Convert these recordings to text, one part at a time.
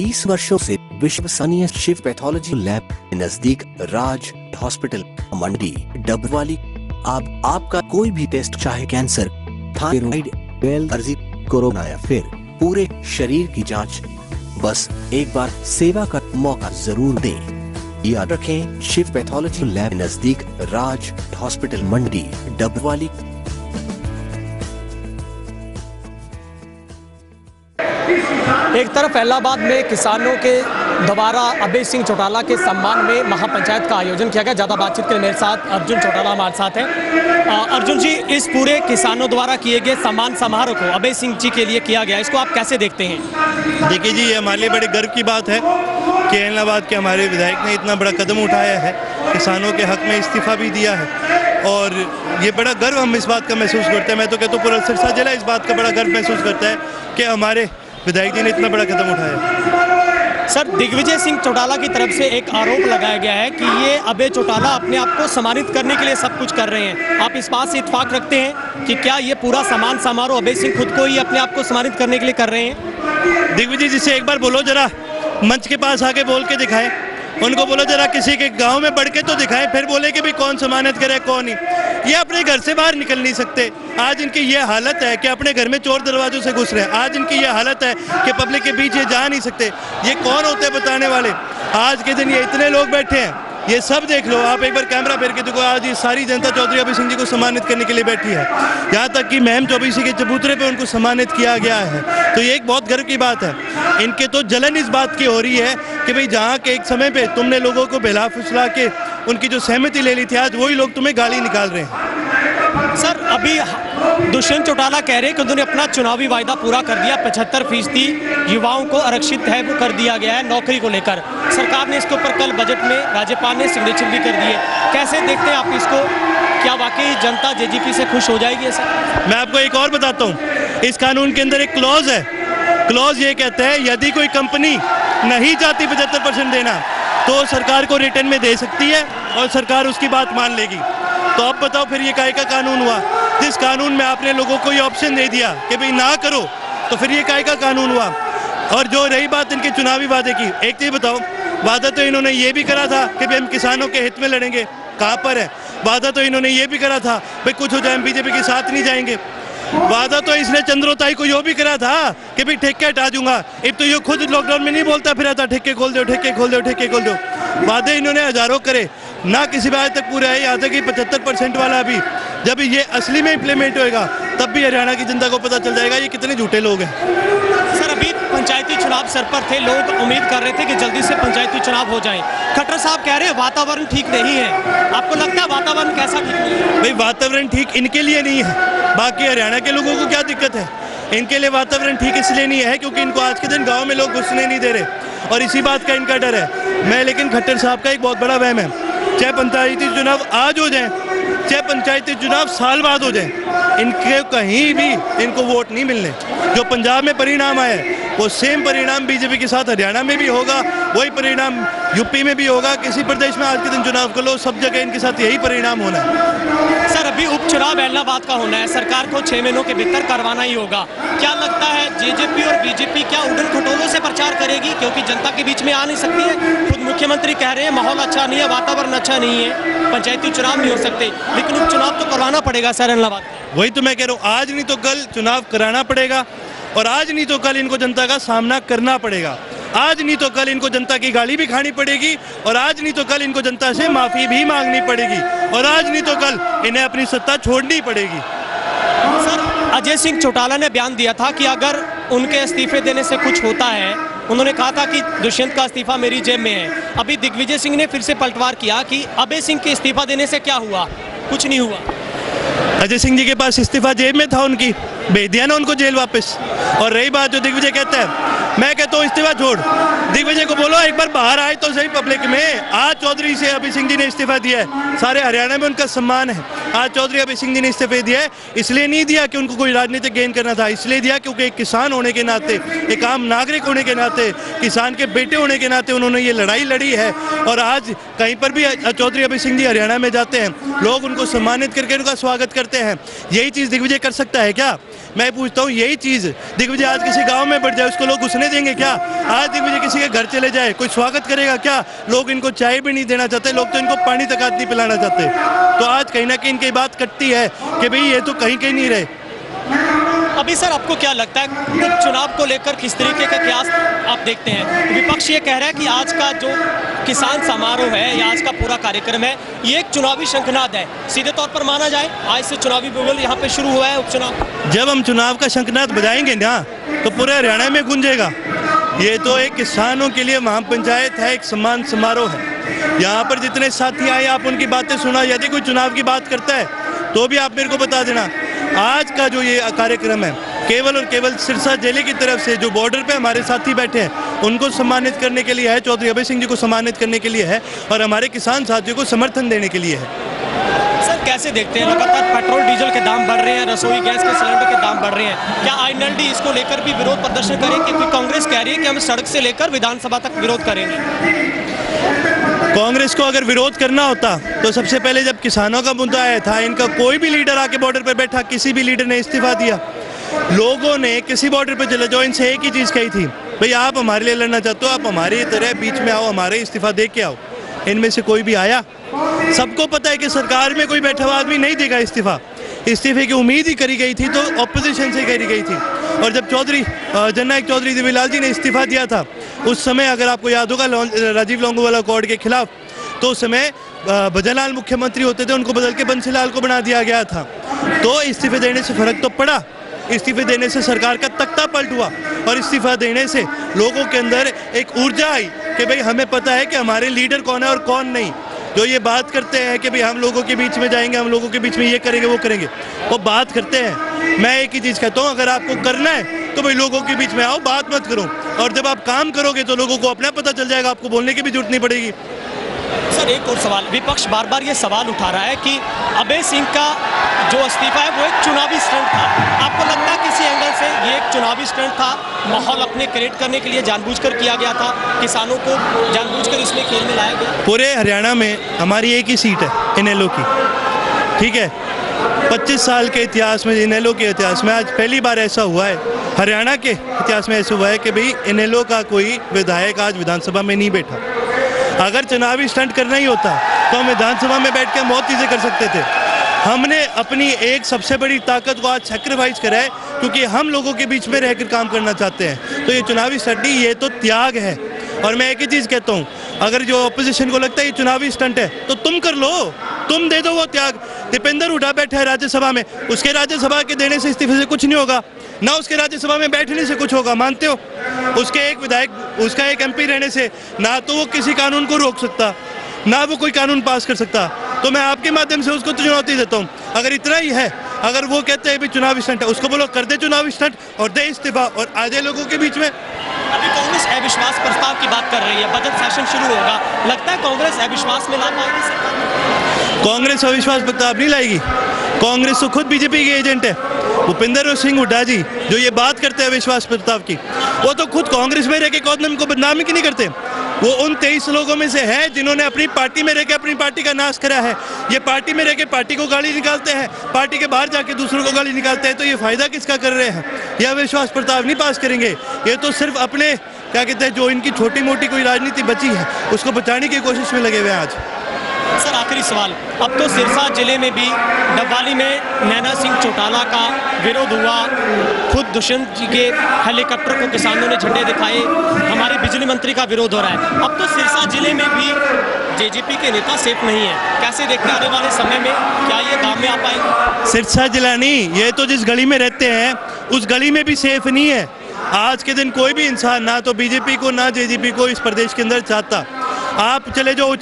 20 वर्षों से विश्वसनीय शिव पैथोलॉजी लैब नजदीक राज हॉस्पिटल मंडी डबवाली। आपका कोई भी टेस्ट, चाहे कैंसर, थायराइड, एलर्जी, कोरोना या फिर पूरे शरीर की जांच, बस एक बार सेवा का मौका जरूर दें। याद रखें, शिव पैथोलॉजी लैब नजदीक राज हॉस्पिटल मंडी डबवाली। एक तरफ इलाहाबाद में किसानों के द्वारा अभय सिंह चौटाला के सम्मान में महापंचायत का आयोजन किया गया। ज़्यादा बातचीत के लिए मेरे साथ अर्जुन चौटाला हमारे साथ हैं। अर्जुन जी, इस पूरे किसानों द्वारा किए गए सम्मान समारोह को अभय सिंह जी के लिए किया गया, इसको आप कैसे देखते हैं? देखिए जी, ये हमारे लिए बड़े गर्व की बात है कि इलाहाबाद के हमारे विधायक ने इतना बड़ा कदम उठाया है, किसानों के हक में इस्तीफा भी दिया है और ये बड़ा गर्व हम इस बात का महसूस करते हैं। मैं तो कहता हूँ पूरा सिरसा जिला इस बात का बड़ा गर्व महसूस करता है कि हमारे विधायक जी ने इतना बड़ा कदम उठाया। सर, दिग्विजय सिंह चौटाला की तरफ से एक आरोप लगाया गया है कि ये अभय चौटाला अपने आप को सम्मानित करने के लिए सब कुछ कर रहे हैं। आप इस बात से इत्तेफाक रखते हैं कि क्या ये पूरा सम्मान समारोह अभय सिंह खुद को ही अपने आप को सम्मानित करने के लिए कर रहे हैं? दिग्विजय जी से एक बार बोलो, जरा मंच के पास आके बोल के दिखाएं, उनको बोलो जरा किसी के गांव में बढ़ के तो दिखाएं, फिर बोले कि भी कौन सम्मानित करे कौन नहीं। ये अपने घर से बाहर निकल नहीं सकते। आज इनकी ये हालत है कि अपने घर में चोर दरवाजों से घुस रहे हैं। आज इनकी ये हालत है कि पब्लिक के बीच ये जा नहीं सकते। ये कौन होते हैं बताने वाले? आज के दिन ये इतने लोग बैठे हैं, ये सब देख लो आप, एक बार कैमरा फेर के देखो। आज ये सारी जनता चौधरी अभय सिंह जी को सम्मानित करने के लिए बैठी है। यहाँ तक कि महम चौबीसी के चबूतरे पे उनको सम्मानित किया गया है। तो ये एक बहुत गर्व की बात है। इनके तो जलन इस बात की हो रही है कि भाई जहाँ के एक समय पे तुमने लोगों को बहला फुसला के उनकी जो सहमति ले ली थी, आज वही लोग तुम्हें गाली निकाल रहे हैं। सर, अभी दुष्यंत चौटाला कह रहे हैं कि उन्होंने अपना चुनावी वायदा पूरा कर दिया। 75% युवाओं को आरक्षित है वो कर दिया गया है नौकरी को लेकर। सरकार ने इसके ऊपर कल बजट में राज्यपाल ने सिग्नेचर भी कर दिए। कैसे देखते हैं आप इसको? क्या वाकई जनता जेजेपी से खुश हो जाएगी? सर, मैं आपको एक और बताता हूँ, इस कानून के अंदर एक क्लॉज है। क्लॉज ये कहता है यदि कोई कंपनी नहीं चाहती 75% देना तो सरकार को रिटर्न में दे सकती है और सरकार उसकी बात मान लेगी। तो अब बताओ फिर ये काहे का कानून हुआ? जिस कानून में आपने लोगों को ये ऑप्शन दे दिया कि भाई ना करो, तो फिर ये काहे का कानून हुआ? और जो रही बात इनके चुनावी वादे की, एक चीज बताओ, वादा तो इन्होंने ये भी करा था कि भाई हम किसानों के हित में लड़ेंगे। कहाँ पर है वादा? तो इन्होंने ये भी करा था भाई कुछ हो जाए हम बीजेपी के साथ नहीं जाएंगे। वादा तो इसने चंद्रोताई को यो भी करा था कि भाई ठेके हटा दूंगा। अब तो ये खुद लॉकडाउन में नहीं बोलता फिर आता ठेके खोल दो, ठेके खोल दो, ठेके खोल दो। वादे इन्होंने हजारों करे, ना किसी भी आज तक पूरे है। यहाँ तक कि 75% वाला भी जब ये असली में इम्प्लीमेंट होएगा तब भी हरियाणा की जनता को पता चल जाएगा ये कितने झूठे लोग हैं। सर, अभी पंचायती चुनाव सर पर थे, लोग उम्मीद कर रहे थे कि जल्दी से पंचायती चुनाव हो जाए। खट्टर साहब कह रहे हैं वातावरण ठीक नहीं है। आपको लगता है वातावरण कैसा ठीक नहीं है? भाई वातावरण ठीक इनके लिए नहीं है, बाकी हरियाणा के लोगों को क्या दिक्कत है? इनके लिए वातावरण ठीक इसलिए नहीं है क्योंकि इनको आज के दिन गाँव में लोग घुसने नहीं दे रहे और इसी बात का इनका डर है। मैं लेकिन खट्टर साहब का एक बहुत बड़ा वहम है, चाहे पंचायती चुनाव आज हो जाए, चाहे पंचायती चुनाव साल बाद हो जाए, इनके कहीं भी इनको वोट नहीं मिलने। जो पंजाब में परिणाम आया वो सेम परिणाम बीजेपी के साथ हरियाणा में भी होगा, वही परिणाम यूपी में भी होगा। किसी प्रदेश में आज के दिन चुनाव कर लो, सब जगह इनके साथ यही परिणाम होना है। सर, अभी उपचुनाव इलाहाबाद का होना है, सरकार को 6 महीनों के भीतर करवाना ही होगा। क्या लगता है जेजेपी और बीजेपी क्या उड़न खटोलों से प्रचार करेगी क्योंकि जनता के बीच में आ नहीं सकती है? खुद मुख्यमंत्री कह रहे हैं माहौल अच्छा नहीं है, वातावरण अच्छा नहीं है, पंचायती चुनाव नहीं हो सकते, लेकिन उपचुनाव तो करवाना पड़ेगा सर इलाहाबाद। वही तो मैं कह रहा हूँ, आज नहीं तो कल चुनाव कराना पड़ेगा और आज नहीं तो कल इनको जनता का सामना करना पड़ेगा। आज नहीं तो कल इनको जनता की गाली भी खानी पड़ेगी और आज नहीं तो कल इनको जनता से माफी भी मांगनी पड़ेगी और आज नहीं तो कल इन्हें अपनी सत्ता छोड़नी पड़ेगी। सर, अजय सिंह चौटाला ने बयान दिया था कि अगर उनके इस्तीफे देने से कुछ होता है, उन्होंने कहा था कि दुष्यंत का इस्तीफा मेरी जेब में है। अभी दिग्विजय सिंह ने फिर से पलटवार किया कि अभय सिंह के इस्तीफा देने से क्या हुआ? कुछ नहीं हुआ। अजय सिंह जी के पास इस्तीफा जेब में था, उनकी भेज दिया ना उनको जेल वापस। और रही बात जो दिग्विजय कहता है, मैं कहता हूँ इस्तीफा छोड़, दिग्विजय को बोलो एक बार बाहर आए तो सही पब्लिक में। आज चौधरी से अभय सिंह जी ने इस्तीफा दिया है, सारे हरियाणा में उनका सम्मान है। आज चौधरी अभय सिंह जी ने इस्तीफा दिया है, इसलिए नहीं दिया कि उनको कोई राजनीतिक गेन करना था, इसलिए दिया क्योंकि एक किसान होने के नाते, एक आम नागरिक होने के नाते, किसान के बेटे होने के नाते उन्होंने ये लड़ाई लड़ी है। और आज कहीं पर भी चौधरी अभय सिंह जी हरियाणा में जाते हैं, लोग उनको सम्मानित करके उनका स्वागत करते हैं। यही चीज़ दिग्विजय कर सकता है क्या? मैं पूछता हूँ यही चीज़ दिग्विजय आज किसी गांव में बढ़ जाए, उसको लोग घुसने देंगे क्या? आज दिग्विजय किसी के घर चले जाए, कोई स्वागत करेगा क्या? लोग इनको चाय भी नहीं देना चाहते, लोग तो इनको पानी तक नहीं पिलाना चाहते। तो आज कहीं ना कहीं इनकी बात कटती है कि भाई ये तो कहीं कहीं नहीं रहे। अभी सर आपको क्या लगता है चुनाव को लेकर किस तरीके का कयास आप देखते हैं? विपक्ष ये कह रहा है कि आज का जो किसान समारोह है या आज का पूरा कार्यक्रम है ये एक चुनावी शंखनाद है, सीधे तौर पर माना जाए आज से चुनावी बिगुल यहाँ पे शुरू हुआ है उपचुनाव। जब हम चुनाव का शंखनाद बजाएंगे ना तो पूरे हरियाणा में गूंजेगा। ये तो एक किसानों के लिए महापंचायत है, एक सम्मान समारोह है। यहाँ पर जितने साथी आए आप उनकी बातें सुना, यदि कोई चुनाव की बात करता है तो भी आप मेरे को बता देना। आज का जो ये कार्यक्रम है केवल और केवल सिरसा जिले की तरफ से जो बॉर्डर पे हमारे साथी बैठे हैं उनको सम्मानित करने के लिए है, चौधरी अभय सिंह जी को सम्मानित करने के लिए है और हमारे किसान साथियों को समर्थन देने के लिए है। सर कैसे देखते हैं लगातार पेट्रोल डीजल के दाम बढ़ रहे हैं, रसोई गैस के सिलेंडर के दाम बढ़ रहे हैं, क्या आईएनएलडी इसको लेकर भी विरोध प्रदर्शन करें? क्योंकि कांग्रेस कह रही है कि हम सड़क से लेकर विधानसभा तक विरोध करेंगे। कांग्रेस को अगर विरोध करना होता तो सबसे पहले जब किसानों का मुद्दा आया था, इनका कोई भी लीडर आके बॉर्डर पर बैठा, किसी भी लीडर ने इस्तीफा दिया। लोगों ने किसी बॉर्डर पर चले जाओ इनसे एक ही चीज़ कही थी, भाई आप हमारे लिए लड़ना चाहते हो, आप हमारी तरह बीच में आओ, हमारे इस्तीफा दे के आओ। इनमें से कोई भी आया? सबको पता है कि सरकार में कोई बैठा हुआ आदमी नहीं देगा इस्तीफा। इस्तीफे की उम्मीद ही करी गई थी तो ऑपोजिशन से करी गई थी। और जब जननायक चौधरी देवीलाल जी ने इस्तीफा दिया था उस समय, अगर आपको याद होगा, राजीव लोंगोवाल अकॉर्ड के खिलाफ, तो उस समय भजनलाल मुख्यमंत्री होते थे, उनको बदल के बंसीलाल को बना दिया गया था। तो इस्तीफे देने से फर्क तो पड़ा, इस्तीफे देने से सरकार का तख्ता पलट हुआ और इस्तीफा देने से लोगों के अंदर एक ऊर्जा आई कि भाई हमें पता है कि हमारे लीडर कौन है और कौन नहीं। जो ये बात करते हैं कि भाई हम लोगों के बीच में जाएंगे, हम लोगों के बीच में ये करेंगे वो करेंगे, वो बात करते हैं। मैं एक ही चीज़ कहता हूँ, अगर आपको करना है तो भाई लोगों के बीच में आओ, बात मत करो। और जब आप काम करोगे तो लोगों को अपना पता चल जाएगा, आपको बोलने की भी जरूरत नहीं पड़ेगी। सर एक और सवाल, विपक्ष बार बार ये सवाल उठा रहा है कि अभय सिंह का जो इस्तीफा है वो एक चुनावी स्टंट था। आपको लगता है किसी एंगल से ये एक चुनावी स्टंट था, माहौल अपने क्रिएट करने के लिए जानबूझकर किया गया था, किसानों को जानबूझकर इसमें खेल में लाया गया? पूरे हरियाणा में हमारी एक ही सीट है इनेलो की, ठीक है। 25 साल के इतिहास में, इनेलो के इतिहास में आज पहली बार ऐसा हुआ है, हरियाणा के इतिहास में ऐसा हुआ है कि भाई इनेलो का कोई विधायक आज विधानसभा में नहीं बैठा। अगर चुनावी स्टंट करना ही होता तो हम विधानसभा में बैठ के बहुत चीज़ें कर सकते थे। हमने अपनी एक सबसे बड़ी ताकत को आज सैक्रिफाइस करा है क्योंकि हम लोगों के बीच में रहकर काम करना चाहते हैं। तो ये चुनावी स्टंट नहीं, ये तो त्याग है। और मैं एक ही चीज़ कहता हूँ, अगर जो ऑपोजिशन को लगता है ये चुनावी स्टंट है तो तुम कर लो, तुम दे दो वो त्याग। दीपेंद्र हुड्डा बैठा है राज्यसभा में, उसके राज्यसभा के देने से इस्तीफे से कुछ नहीं होगा, ना उसके राज्यसभा में बैठने से कुछ होगा, मानते हो? उसके एक विधायक, उसका एक एमपी रहने से ना तो वो किसी कानून को रोक सकता, ना वो कोई कानून पास कर सकता। तो मैं आपके माध्यम से उसको तो चुनौती देता हूँ, अगर इतना ही है, अगर वो कहते हैं भी चुनावी स्टंट है, उसको बोलो कर दे चुनावी स्टंट और दे इस्तीफा और आ जाए लोगों के बीच में। अभी कांग्रेस अविश्वास प्रस्ताव की बात कर रही है, बजट सेशन शुरू होगा, लगता है कांग्रेस अविश्वास में ला पाएगी सरकार? कांग्रेस अविश्वास प्रस्ताव नहीं लाएगी। कांग्रेस तो खुद बीजेपी के एजेंट है। भूपेंद्र सिंह हुड्डा जी जो ये बात करते हैं अविश्वास प्रस्ताव की, वो तो खुद कांग्रेस में रह के कौन को बदनामी की नहीं करते। वो उन 23 लोगों में से है जिन्होंने अपनी पार्टी में रह के अपनी पार्टी का नाश करा है। ये पार्टी में रह के पार्टी को गाली निकालते हैं, पार्टी के बाहर जाके दूसरों को गाली निकालते हैं। तो ये फायदा किसका कर रहे हैं? ये अविश्वास प्रस्ताव नहीं पास करेंगे, ये तो सिर्फ अपने क्या कहते हैं जो इनकी छोटी मोटी कोई राजनीति बची है उसको बचाने की कोशिश में लगे हुए हैं आज। सर आखिरी सवाल, अब तो सिरसा जिले में भी डबवाली में नैना सिंह चौटाला का विरोध हुआ, खुद दुष्यंत जी के हेलीकॉप्टर को किसानों ने झंडे दिखाए, हमारे बिजली मंत्री का विरोध हो रहा है। अब तो सिरसा जिले में भी जेजेपी के नेता सेफ नहीं है, कैसे देखते हैं आने वाले समय में क्या ये दाम में आ पाएंगे? सिरसा जिला नहीं, ये तो जिस गली में रहते हैं उस गली में भी सेफ नहीं है। आज के दिन कोई भी इंसान ना तो बीजेपी को ना जेजेपी को इस प्रदेश के अंदर चाहता। आप चले जाओ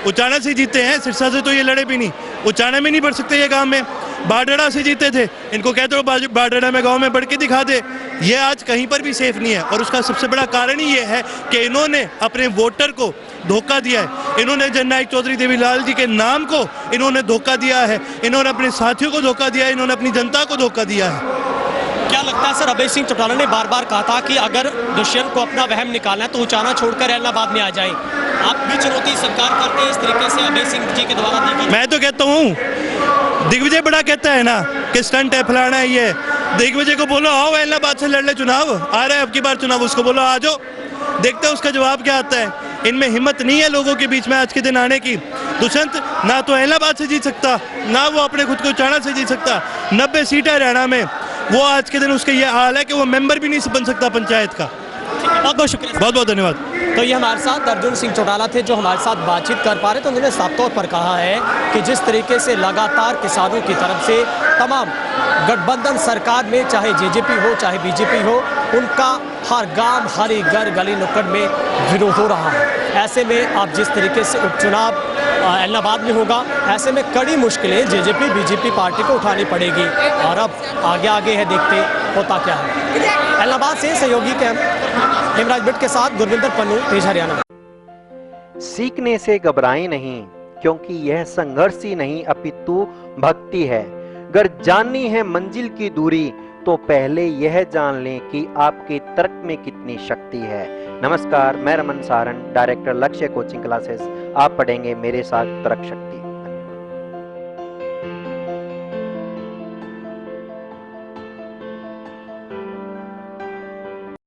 उचाना से जीते हैं, सिरसा से तो ये लड़े भी नहीं, उचाना में नहीं बढ़ सकते ये गांव में। बाडड़ा से जीते थे, इनको कहते हो बाडड़ा में गांव में बढ़ के दिखा दे। ये आज कहीं पर भी सेफ नहीं है और उसका सबसे बड़ा कारण ही ये है कि इन्होंने अपने वोटर को धोखा दिया है। इन्होंने जननायक चौधरी देवीलाल जी के नाम को इन्होंने धोखा दिया है, इन्होंने अपने साथियों को धोखा दिया है, इन्होंने अपनी जनता को धोखा दिया है। क्या लगता है सर, अभय सिंह चौटाला ने बार बार कहा था कि अगर दुष्यंत को अपना वहम निकालना है तो उचाना छोड़कर इलाहाबाद में आ जाए, आप भी चुनौती स्वीकार करते हैं इस तरीके से अभय सिंह जी के द्वारा दी गई? मैं तो कहता हूँ दिग्विजय बड़ा कहता है ना कि स्टंट है फलाना है ये, दिग्विजय को बोलो आओ इलाहाबाद से लड़ ले चुनाव, आ रहा है अब की बार चुनाव, उसको बोलो आ जाओ, देखते हैं उसका जवाब क्या आता है। इनमें हिम्मत नहीं है लोगों के बीच में आज के दिन आने की। दुष्यंत ना तो इलाहाबाद से जीत सकता, ना वो अपने खुद को चाणा से जीत सकता। 90 सीट है हरियाणा में, वो आज के दिन उसका ये हाल है कि वो मेंबर भी नहीं बन सकता पंचायत का। बहुत बहुत शुक्रिया, बहुत बहुत धन्यवाद। तो ये हमारे साथ अर्जुन सिंह चौटाला थे जो हमारे साथ बातचीत कर पा रहे, तो उन्होंने साफ तौर पर कहा है कि जिस तरीके से लगातार किसानों की तरफ से तमाम गठबंधन सरकार में चाहे जेजेपी हो चाहे बीजेपी हो, उनका हर गांव हर एक घर गली नुक्कड़ में विरोध हो रहा है। ऐसे में अब जिस तरीके से उपचुनाव इलाहाबाद में होगा, ऐसे में कड़ी मुश्किलें जेजेपी बीजेपी पार्टी को उठानी पड़ेगी। और अब आगे आगे है, देखते होता क्या है। इलाहाबाद से सहयोगी कैंप हेमराज भट्ट के साथ गुरविंदर पन्नू, तेज हरियाणा। सीखने से घबराएं नहीं, क्योंकि यह संघर्ष ही नहीं अपितु भक्ति है। अगर जाननी है मंजिल की दूरी, तो पहले यह जान लें कि आपके तर्क में कितनी शक्ति है। नमस्कार, मैं रमन सारन, डायरेक्टर लक्ष्य कोचिंग क्लासेस। आप पढ़ेंगे मेरे साथ तर्क शक्ति।